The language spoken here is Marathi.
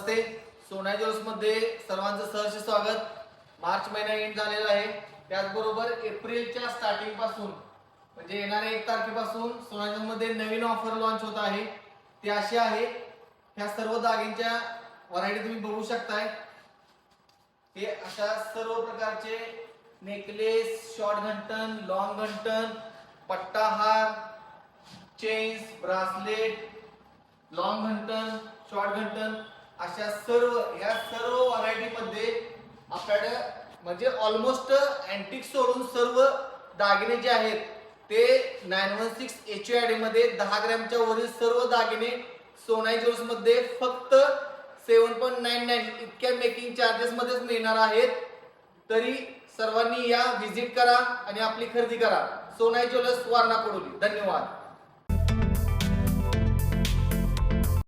नमस्ते. सोनाई ज्वेलर्स मध्ये सर्वांचं सहर्ष स्वागत. मार्च महिना एंड झालेला आहे. त्याचबरोबर एप्रिलच्या स्टार्टिंग पासून म्हणजे येणाऱ्या 1 तारखेपासून सोनाई ज्वेलर्स मध्ये नवीन ऑफर लॉन्च होत आहे. ती अशी आहे, ह्या सर्व दागिन्यांच्या व्हरायटी तुम्ही बघू शकताय. हे अशा सर्व प्रकारचे नेकलेस, शॉर्ट घंटन, लॉंग घंटन, पट्टा हार, चेन्स, ब्रासलेट, लॉंग घंटन, शॉर्ट घंटन अशा या सर्व व्हरायटी मध्ये आपल्याकडे म्हणजे ऑलमोस्ट अँटिक सोडून सर्व दागिने जे आहेत ते 916 HUID मध्ये 10 ग्रॅमच्या वरील सर्व दागिने सोनाई ज्वेलर्स मध्ये फक्त 7.99 इतक्या मेकिंग चार्जेस मध्येच मिळणार आहेत. तरी सर्वांनी या व्हिजिट करा आणि आपली खरेदी करा. सोनाई ज्वेलर्स, वारणा कोडोली. धन्यवाद.